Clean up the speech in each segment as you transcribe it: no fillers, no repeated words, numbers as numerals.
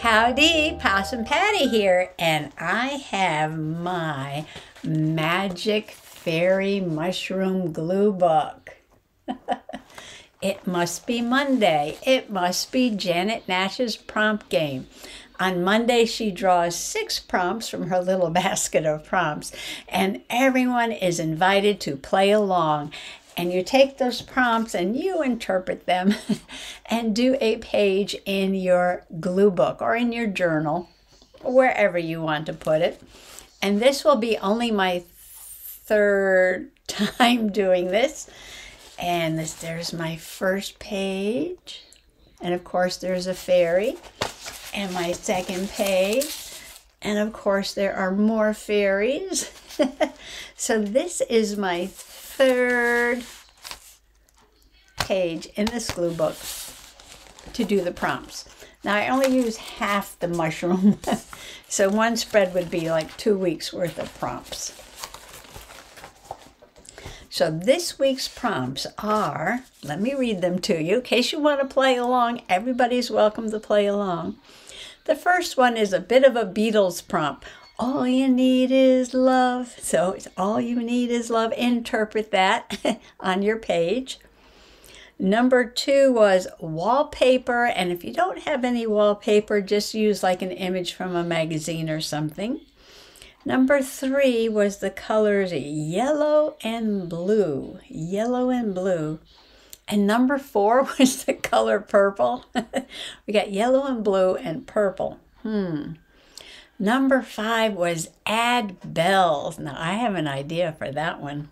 Howdy, Possum Patty here, and I have my magic fairy mushroom glue book. It must be Monday. It must be Janet Nash's prompt game. On Monday, she draws 6 prompts from her little basket of prompts, and everyone is invited to play along. And you take those prompts and you interpret them and do a page in your glue book or in your journal, wherever you want to put it. And this will be only my 3rd time doing this. And there's my first page. And of course, there's a fairy. And my 2nd page. And of course, there are more fairies. So this is my 3rd page in this glue book to do the prompts. Now I only use half the mushroom, so one spread would be like 2 weeks worth of prompts. So this week's prompts are, let me read them to you in case you want to play along. Everybody's welcome to play along. The first one is a bit of a Beatles prompt. All you need is love. So it's all you need is love. Interpret that on your page. Number 2 was wallpaper. And if you don't have any wallpaper, just use like an image from a magazine or something. Number 3 was the colors yellow and blue. Yellow and blue. And number 4 was the color purple. We got yellow and blue and purple. Number 5 was add bells. Now, I have an idea for that one.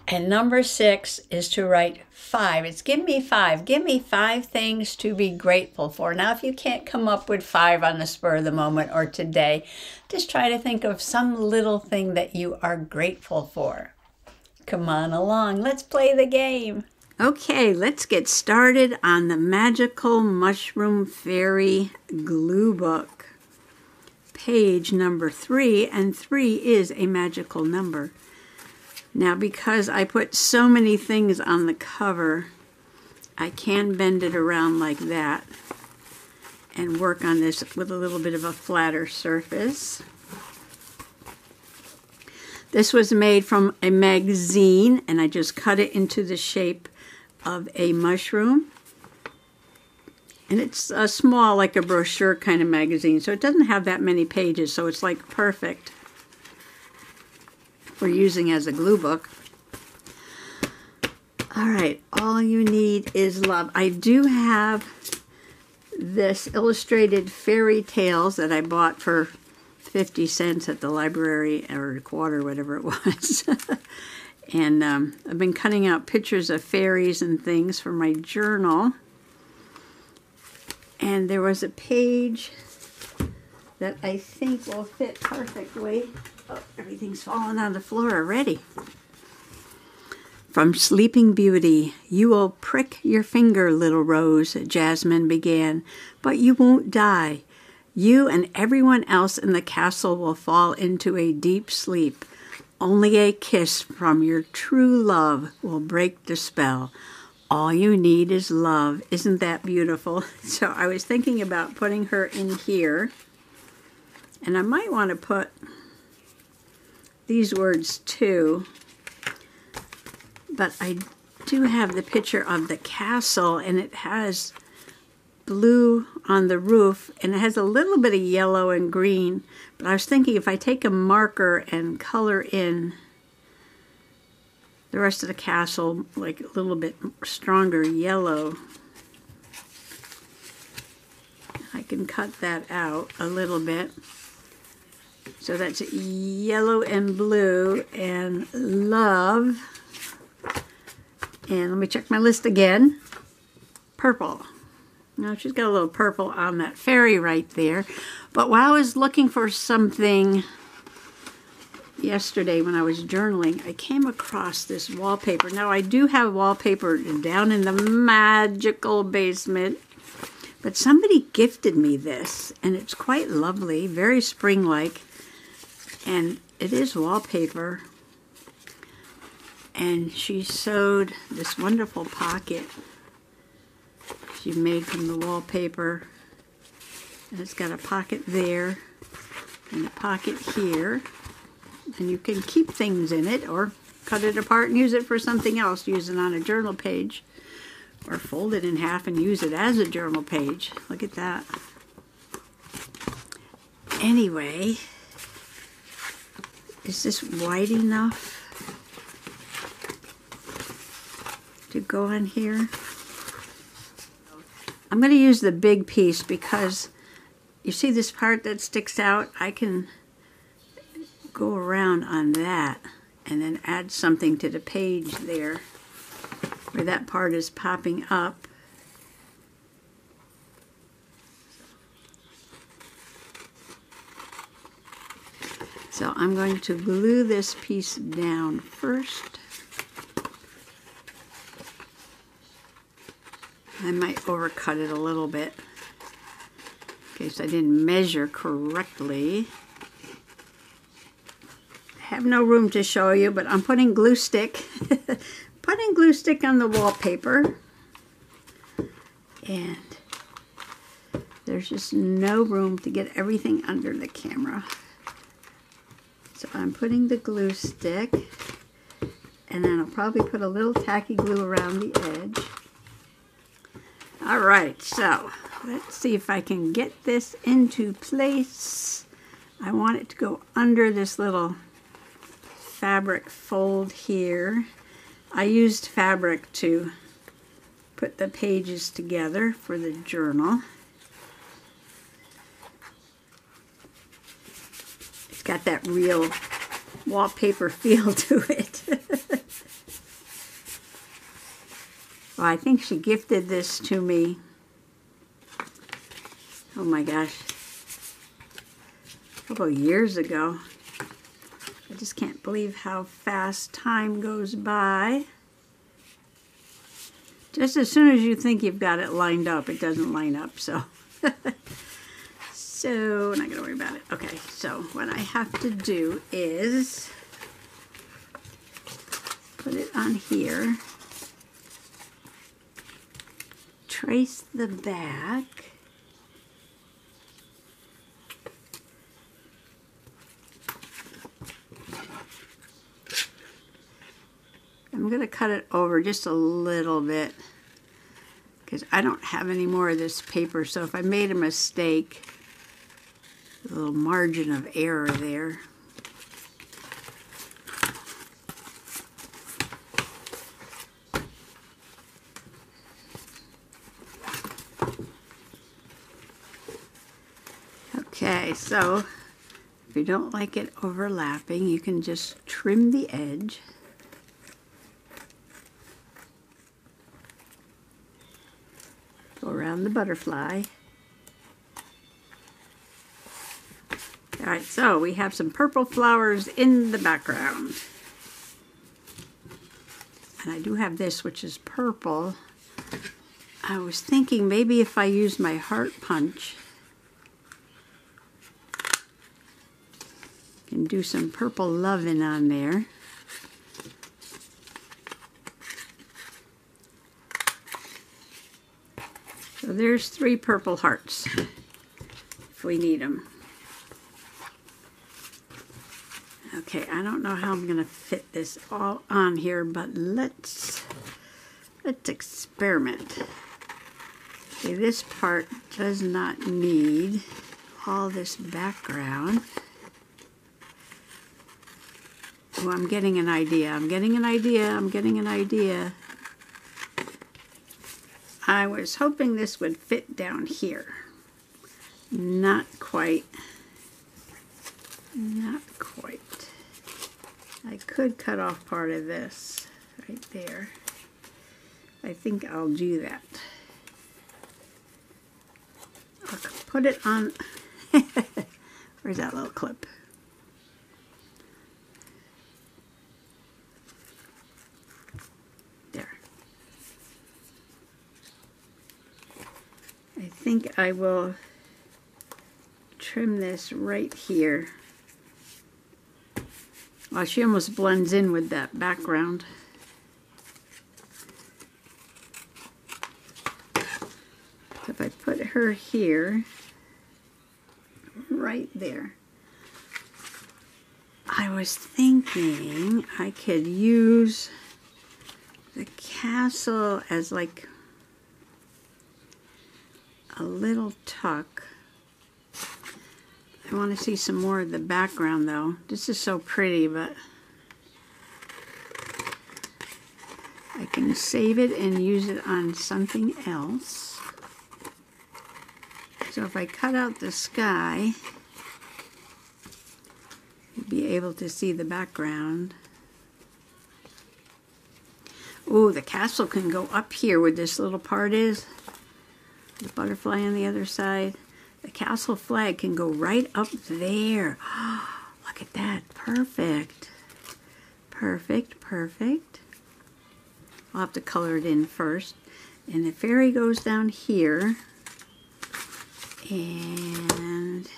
And number 6 is to write 5. It's give me 5. Give me 5 things to be grateful for. Now, if you can't come up with 5 on the spur of the moment or today, just try to think of some little thing that you are grateful for. Come on along. Let's play the game. Okay, let's get started on the Magical Mushroom Fairy Glue Book. Page number 3, and 3 is a magical number. Now, because I put so many things on the cover, I can bend it around like that and work on this with a little bit of a flatter surface. This was made from a magazine, and I just cut it into the shape of a mushroom. And it's a small, like a brochure kind of magazine, so it doesn't have that many pages, so it's like perfect for using as a glue book. All right, all you need is love. I do have this illustrated fairy tales that I bought for 50 cents at the library, or a quarter, whatever it was. And I've been cutting out pictures of fairies and things for my journal. And there was a page that I think will fit perfectly. Oh, everything's falling on the floor already. From Sleeping Beauty, you will prick your finger, little rose, Jasmine began, but you won't die. You and everyone else in the castle will fall into a deep sleep. Only a kiss from your true love will break the spell. All you need is love. Isn't that beautiful? So I was thinking about putting her in here. And I might want to put these words too. But I do have the picture of the castle, and it has blue on the roof, and it has a little bit of yellow and green. But I was thinking if I take a marker and color in the rest of the castle, like a little bit stronger yellow, I can cut that out a little bit. So that's yellow and blue and love. And let me check my list again. Purple. Now she's got a little purple on that fairy right there. But while I was looking for something yesterday when I was journaling, I came across this wallpaper. Now I do have wallpaper down in the magical basement, but somebody gifted me this, and it's quite lovely, very spring-like, and it is wallpaper. And she sewed this wonderful pocket she made from the wallpaper And it's got a pocket there and a pocket here. And you can keep things in it or cut it apart and use it for something else. Use it on a journal page or fold it in half and use it as a journal page. Look at that. Anyway, is this wide enough to go on here? I'm going to use the big piece because you see this part that sticks out? I can go around on that and then add something to the page there where that part is popping up. So I'm going to glue this piece down first. I might overcut it a little bit in case I didn't measure correctly. I have no room to show you, but I'm putting glue stick. Putting glue stick on the wallpaper. And there's just no room to get everything under the camera. So I'm putting the glue stick, and then I'll probably put a little tacky glue around the edge. All right, so let's see if I can get this into place. I want it to go under this little fabric fold here. I used fabric to put the pages together for the journal. It's got that real wallpaper feel to it. Well, I think she gifted this to me, oh my gosh, a couple of years ago. I just can't believe how fast time goes by. Just as soon as you think you've got it lined up, it doesn't line up, so. So, not gonna worry about it. Okay, so what I have to do is put it on here. Trace the back. I'm going to cut it over just a little bit because I don't have any more of this paper, so if I made a mistake, a little margin of error there. Okay, so if you don't like it overlapping, you can just trim the edge. Go around the butterfly. All right, so we have some purple flowers in the background. And I do have this, which is purple. I was thinking maybe if I use my heart punch, can do some purple loving on there. So there's 3 purple hearts if we need them. Okay, I don't know how I'm going to fit this all on here, but let's experiment. Okay, this part does not need all this background. Oh, I'm getting an idea. I'm getting an idea. I'm getting an idea. I was hoping this would fit down here. Not quite. Not quite. I could cut off part of this right there. I think I'll do that. I'll put it on. Where's that little clip? I think I will trim this right here. Well, she almost blends in with that background. So if I put her here, right there. I was thinking I could use the castle as like a little tuck. I want to see some more of the background though. This is so pretty, but I can save it and use it on something else. So if I cut out the sky, you'll be able to see the background. Ooh, the castle can go up here where this little part is. The butterfly on the other side. The castle flag can go right up there. Look at that. Perfect. Perfect, perfect. I'll have to color it in first. And the fairy goes down here. And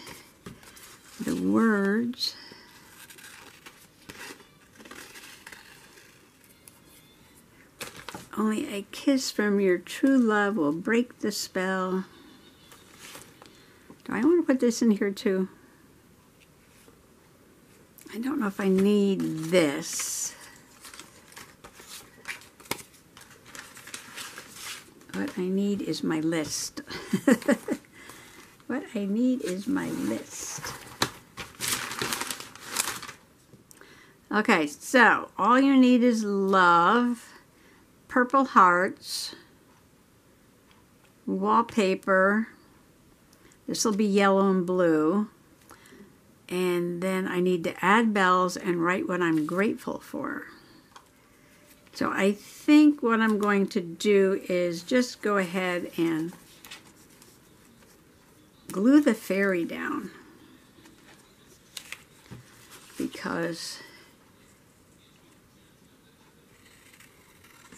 the words. Only a kiss from your true love will break the spell. Do I want to put this in here too? I don't know if I need this. What I need is my list. What I need is my list. Okay, so all you need is love, purple hearts, wallpaper. This will be yellow and blue. And then I need to add bells and write what I'm grateful for. So I think what I'm going to do is just go ahead and glue the fairy down, because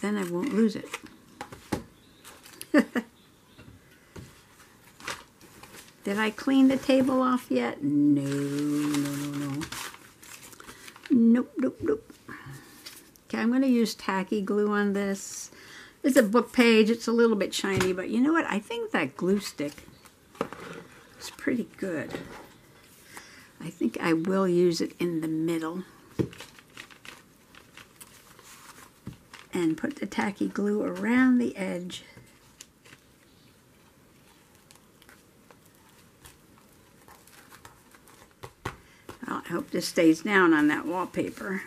then I won't lose it. Did I clean the table off yet? No, no, no, no. Nope, nope, nope. Okay, I'm going to use tacky glue on this. It's a book page. It's a little bit shiny, but you know what? I think that glue stick is pretty good. I think I will use it in the middle. And put the tacky glue around the edge. Well, I hope this stays down on that wallpaper.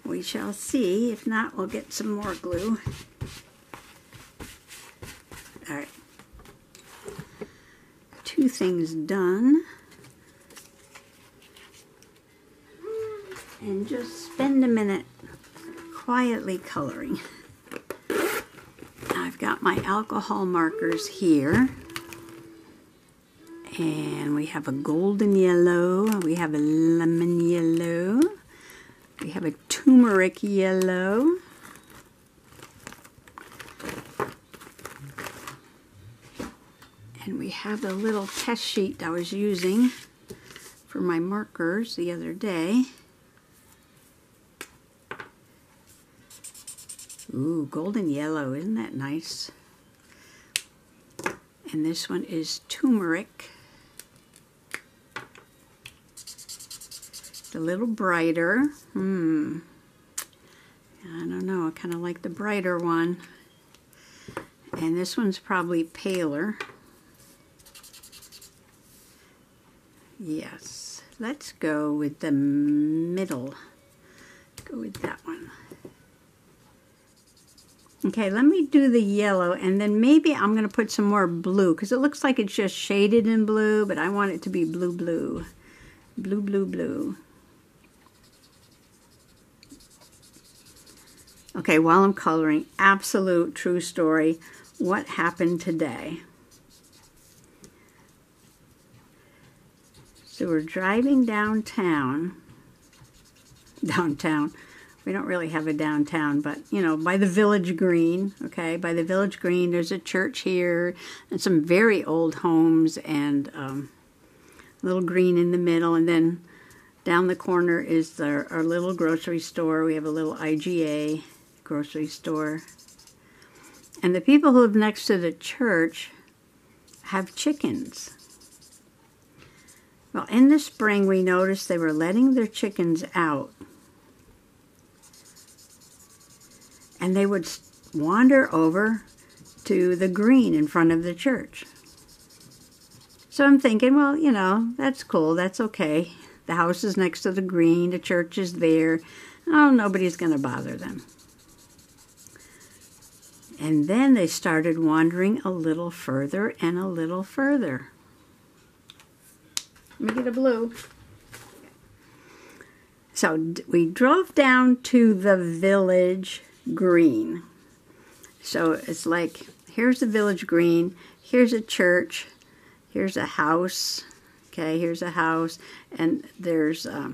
We shall see. If not, we'll get some more glue. All right. Two things done. And just spend a minute quietly coloring. I've got my alcohol markers here. And we have a golden yellow. We have a lemon yellow. We have a turmeric yellow. And we have the little test sheet I was using for my markers the other day. Ooh, golden yellow, isn't that nice? And this one is turmeric. It's a little brighter. I don't know, I kind of like the brighter one. And this one's probably paler. Yes, let's go with the middle. Go with that one. Okay, let me do the yellow, and then maybe I'm going to put some more blue, because it looks like it's just shaded in blue, but I want it to be blue, blue. Blue, blue, blue. Okay, while I'm coloring, absolute true story. What happened today? So we're driving downtown. We don't really have a downtown, but, you know, by the Village Green, okay? By the Village Green, there's a church here and some very old homes and a little green in the middle. And then down the corner is our little grocery store. We have a little IGA grocery store. And the people who live next to the church have chickens. Well, in the spring, we noticed they were letting their chickens out. And they would wander over to the green in front of the church. So I'm thinking, well, you know, that's cool. That's okay. The house is next to the green. The church is there. Oh, nobody's going to bother them. And then they started wandering a little further and a little further. Let me get a blue. So we drove down to the village green. So it's like, here's the village green, here's a church, here's a house, okay, here's a house, and there's a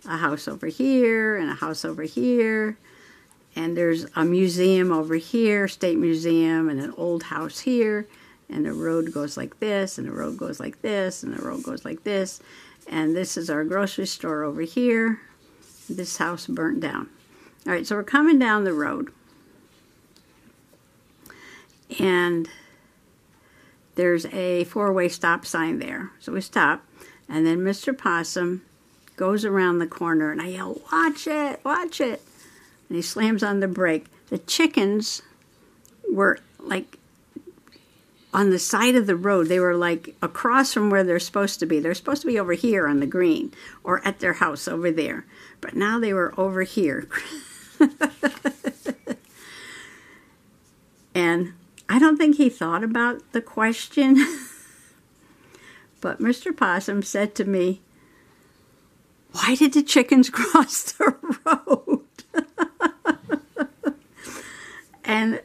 house over here, and a house over here, and there's a museum over here, State Museum, and an old house here, and the road goes like this, and the road goes like this, and the road goes like this, and this is our grocery store over here. This house burnt down. All right, so we're coming down the road, and there's a four-way stop sign there. So we stop, and then Mr. Possum goes around the corner, and I yell, "Watch it, watch it!" And he slams on the brake. The chickens were like on the side of the road. They were like across from where they're supposed to be. They're supposed to be over here on the green, or at their house over there. But now they were over here. And I don't think he thought about the question, but Mr. Possum said to me, "Why did the chickens cross the road?" And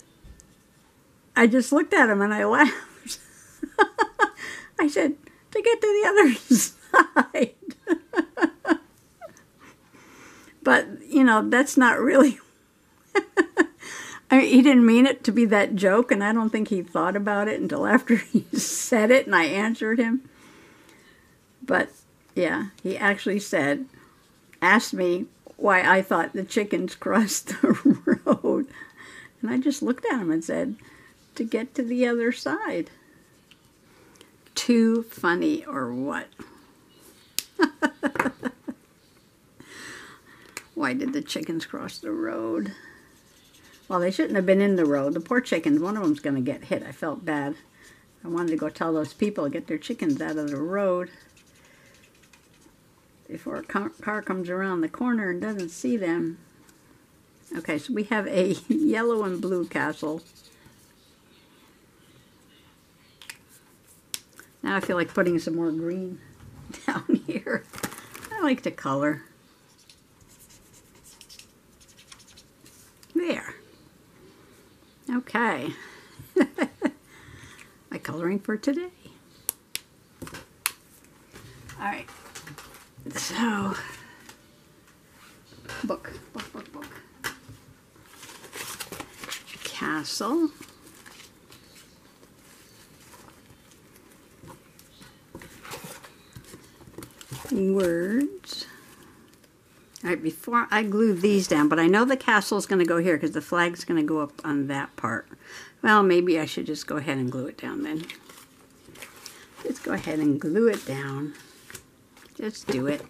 I just looked at him and I laughed. I said, "To get to the other side." But, you know, that's not really... I mean, he didn't mean it to be that joke, and I don't think he thought about it until after he said it and I answered him. But, yeah, he actually asked me why I thought the chickens crossed the road. And I just looked at him and said, "To get to the other side." Too funny, or what? Why did the chickens cross the road? Well, they shouldn't have been in the road. The poor chickens, one of them's going to get hit. I felt bad. I wanted to go tell those people to get their chickens out of the road before a car comes around the corner and doesn't see them. Okay, so we have a yellow and blue castle. Now I feel like putting some more green down here. I like to color. There. Okay. My coloring for today. All right. So, book. Castle. Words. All right, before I glue these down, but I know the castle is going to go here because the flag's going to go up on that part. Well, maybe I should just go ahead and glue it down then. Just go ahead and glue it down. Just do it.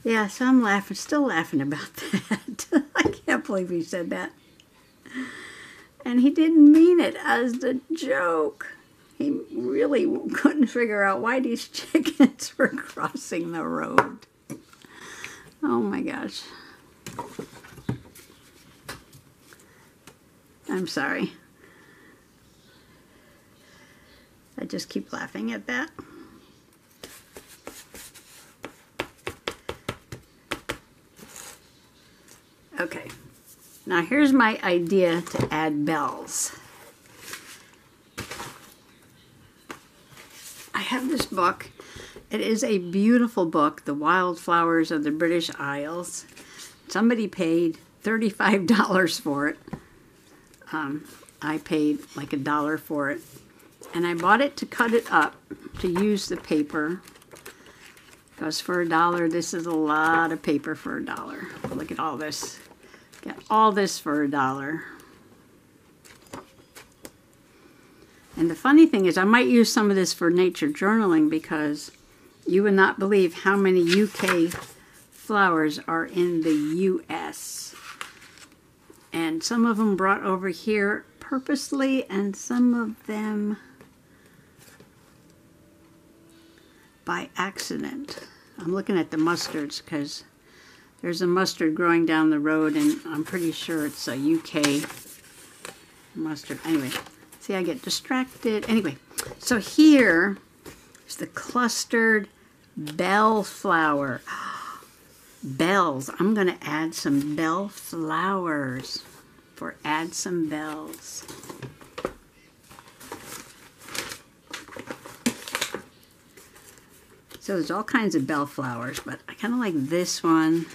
Yeah, so I'm laughing, still laughing about that. I can't believe he said that. And he didn't mean it as a joke. He really couldn't figure out why these chickens were crossing the road. Oh my gosh. I'm sorry. I just keep laughing at that. Okay. Now here's my idea to add bells. I have this book. It is a beautiful book, The Wildflowers of the British Isles. Somebody paid $35 for it. I paid like $1 for it. And I bought it to cut it up, to use the paper. Because for $1, this is a lot of paper for $1. Look at all this. Get all this for $1. And the funny thing is I might use some of this for nature journaling because you would not believe how many UK flowers are in the US. And some of them brought over here purposely and some of them by accident. I'm looking at the mustards because there's a mustard growing down the road and I'm pretty sure it's a UK mustard. Anyway, see, I get distracted. Anyway, so here is the clustered bell flower. Bells. I'm going to add some bell flowers for add some bells. So there's all kinds of bell flowers, but I kind of like this one.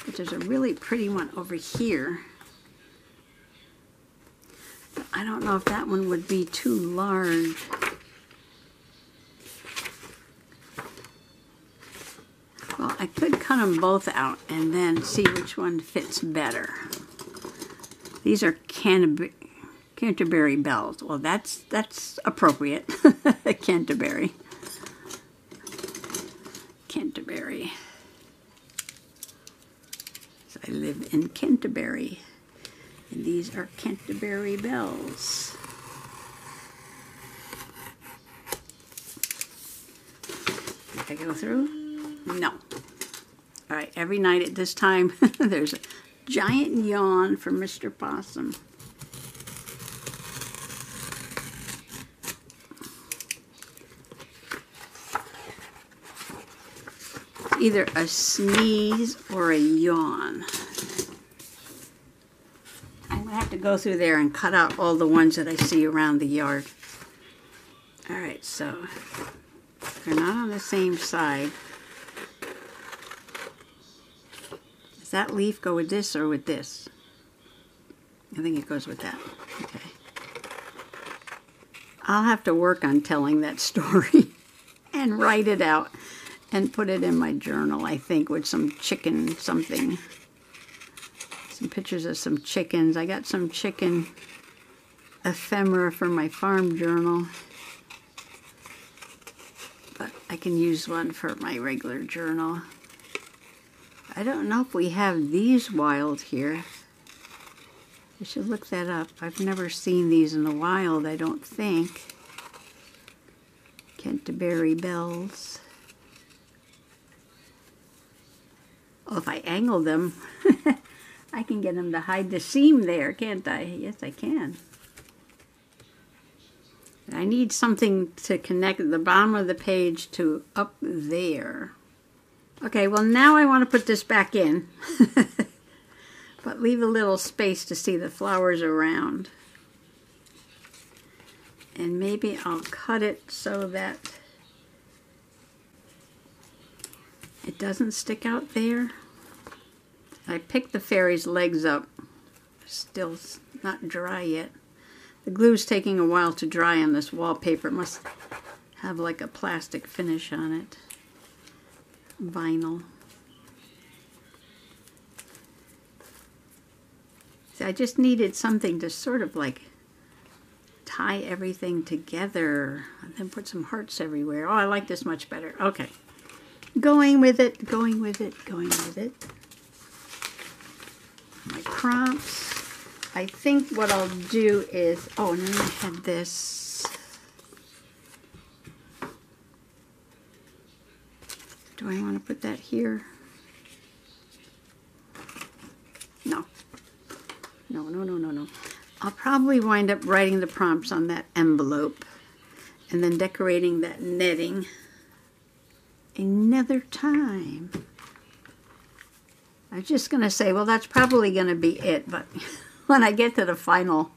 But there's a really pretty one over here. But I don't know if that one would be too large. Well, I could cut them both out and then see which one fits better. These are Canterbury bells. Well, that's appropriate. Canterbury. Canterbury. So I live in Canterbury. And these are Canterbury bells. Did I go through? No. All right, every night at this time, there's a giant yawn for Mr. Possum. It's either a sneeze or a yawn. I'm going to have to go through there and cut out all the ones that I see around the yard. All right, so they're not on the same side. Does that leaf go with this or with this? I think it goes with that. Okay. I'll have to work on telling that story and write it out and put it in my journal, I think, with some chicken something. Some pictures of some chickens. I got some chicken ephemera for my farm journal. But I can use one for my regular journal. I don't know if we have these wild here. I should look that up. I've never seen these in the wild, I don't think. Canterbury bells. Oh, if I angle them, I can get them to hide the seam there, can't I? Yes, I can. I need something to connect the bottom of the page to up there. Okay, well now I want to put this back in. But leave a little space to see the flowers around. And maybe I'll cut it so that it doesn't stick out there. I picked the fairy's legs up. Still not dry yet. The glue's taking a while to dry on this wallpaper. It must have like a plastic finish on it. Vinyl. See, I just needed something to sort of like tie everything together and then put some hearts everywhere. Oh, I like this much better. Okay. Going with it, going with it, going with it. My prompts. I think what I'll do is, oh, and then I had this. Do I want to put that here? No. No, no, no, no, no. I'll probably wind up writing the prompts on that envelope and then decorating that netting another time. I was just going to say, well, that's probably going to be it, but when I get to the final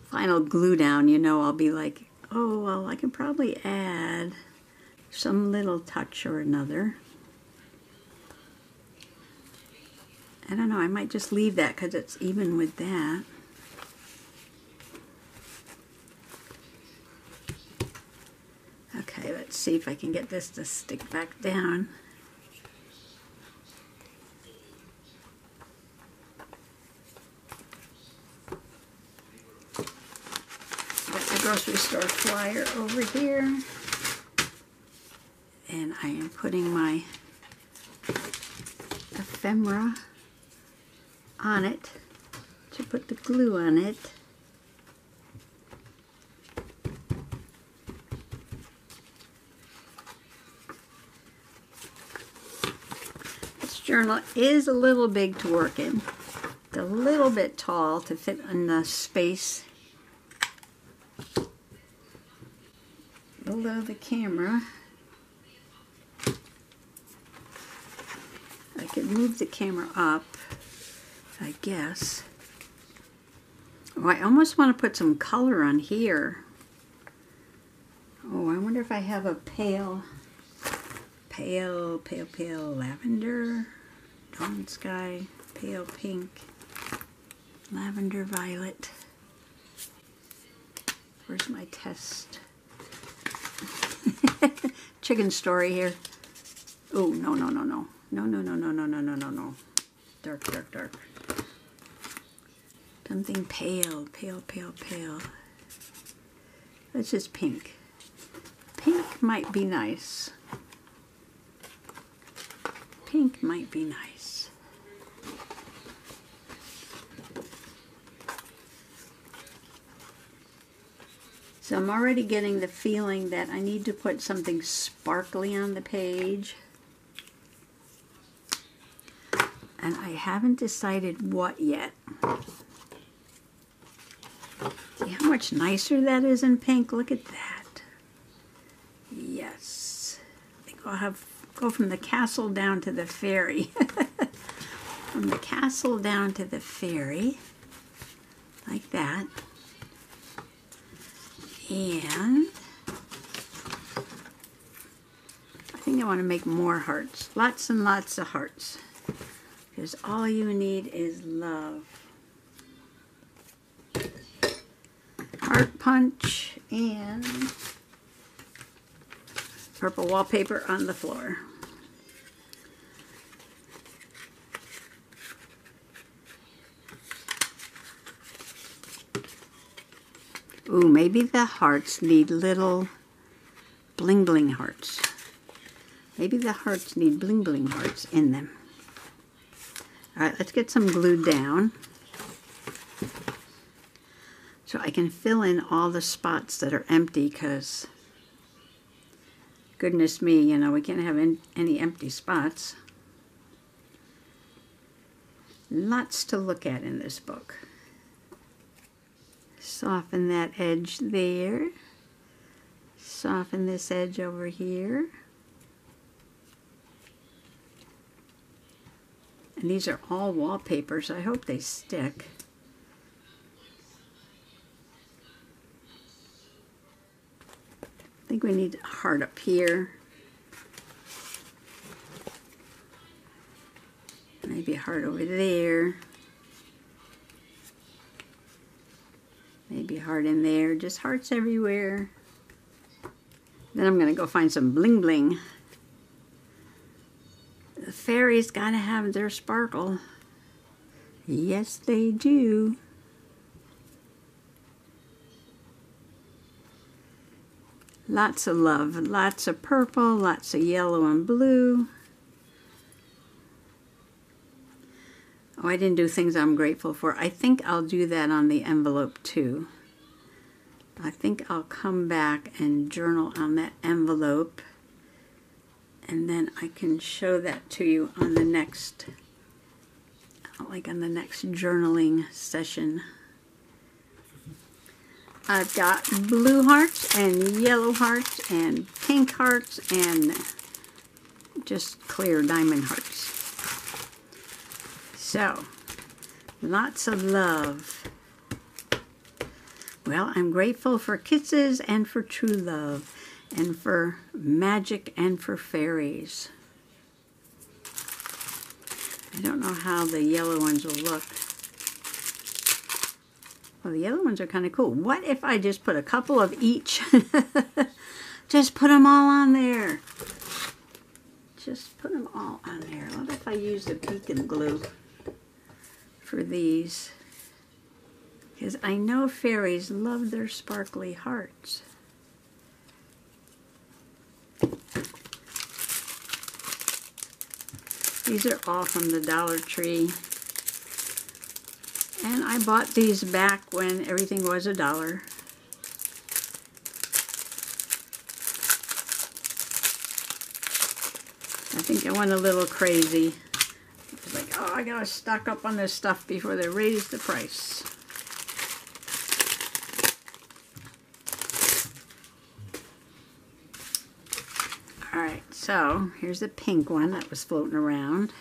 glue down, you know, I'll be like, oh, well, I can probably add some little touch or another. I don't know, I might just leave that because it's even with that. Okay, let's see if I can get this to stick back down. Got grocery store flyer over here. And I am putting my ephemera on it to put the glue on it. This journal is a little big to work in. It's a little bit tall to fit in the space below the camera. I could move the camera up, I guess. Oh, I almost want to put some color on here. Oh, I wonder if I have a pale lavender, dawn sky, pale pink, lavender violet. Where's my test? Chicken story here. Oh, no. No. Dark. Something pale. That's just pink. Pink might be nice. Pink might be nice. So I'm already getting the feeling that I need to put something sparkly on the page. And I haven't decided what yet. See how much nicer that is in pink? Look at that. Yes. I think I'll go from the castle down to the fairy. From the castle down to the fairy. Like that. And I think I want to make more hearts. Lots and lots of hearts. Because all you need is love. Heart punch and purple wallpaper on the floor. Ooh, maybe the hearts need little bling bling hearts. Maybe the hearts need bling bling hearts in them. All right, let's get some glue down so I can fill in all the spots that are empty, because goodness me, you know, we can't have any empty spots. Lots to look at in this book. Soften that edge there. Soften this edge over here. And these are all wallpapers. I hope they stick. I think we need a heart up here. Maybe a heart over there. Maybe a heart in there. Just hearts everywhere. Then I'm going to go find some bling bling. The fairies gotta have their sparkle. Yes, they do. Lots of love, lots of purple, lots of yellow and blue. Oh, I didn't do things I'm grateful for. I think I'll do that on the envelope too. I think I'll come back and journal on that envelope. And then I can show that to you on the next, like on the next journaling session. I've got blue hearts and yellow hearts and pink hearts and just clear diamond hearts. So, lots of love. Well, I'm grateful for kisses and for true love. And for magic and for fairies. I don't know how the yellow ones will look. Well, the yellow ones are kind of cool. What if I just put a couple of each? Just put them all on there. Just put them all on there. What if I use the pecan glue for these? because I know fairies love their sparkly hearts. These are all from the Dollar Tree. And I bought these back when everything was $1. I think I went a little crazy. I was like, oh, I gotta stock up on this stuff before they raise the price. Alright, so here's a pink one that was floating around.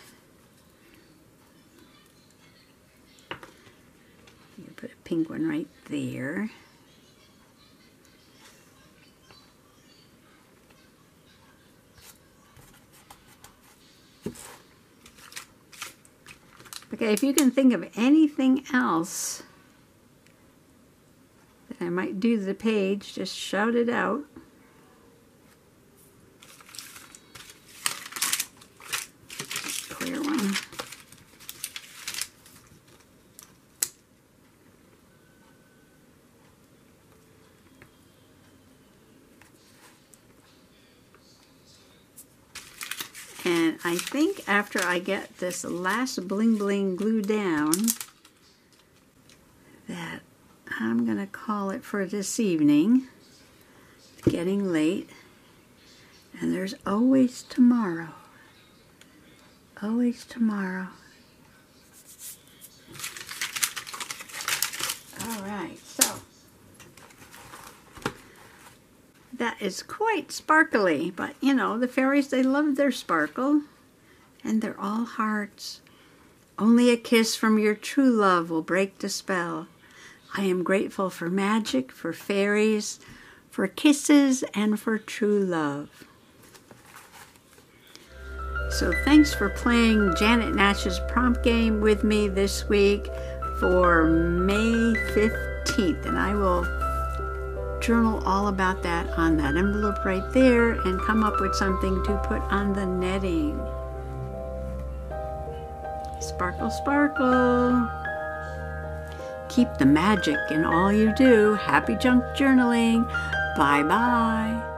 You put a pink one right there. Okay, if you can think of anything else that I might do to the page, just shout it out. Clear one. And I think after I get this last bling bling glued down, that I'm going to call it for this evening. It's getting late. And there's always tomorrow. Always tomorrow. Alright, so that is quite sparkly, but you know, the fairies, they love their sparkle, and they're all hearts. Only a kiss from your true love will break the spell. I am grateful for magic, for fairies, for kisses, and for true love. So thanks for playing Janet Nash's prompt game with me this week for May 15th, and I will journal all about that on that envelope right there and come up with something to put on the netting. Sparkle, sparkle. Keep the magic in all you do. Happy junk journaling. Bye-bye.